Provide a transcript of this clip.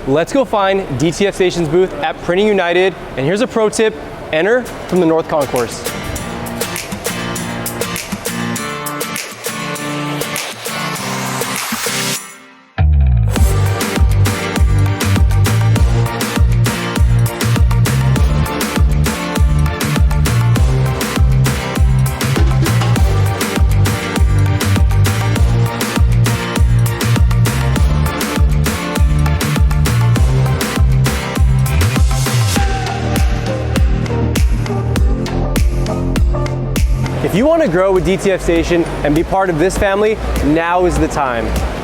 let's go find DTF Station's booth at Printing United. And here's a pro tip, enter from the North Concourse. If you want to grow with DTF Station and be part of this family, now is the time.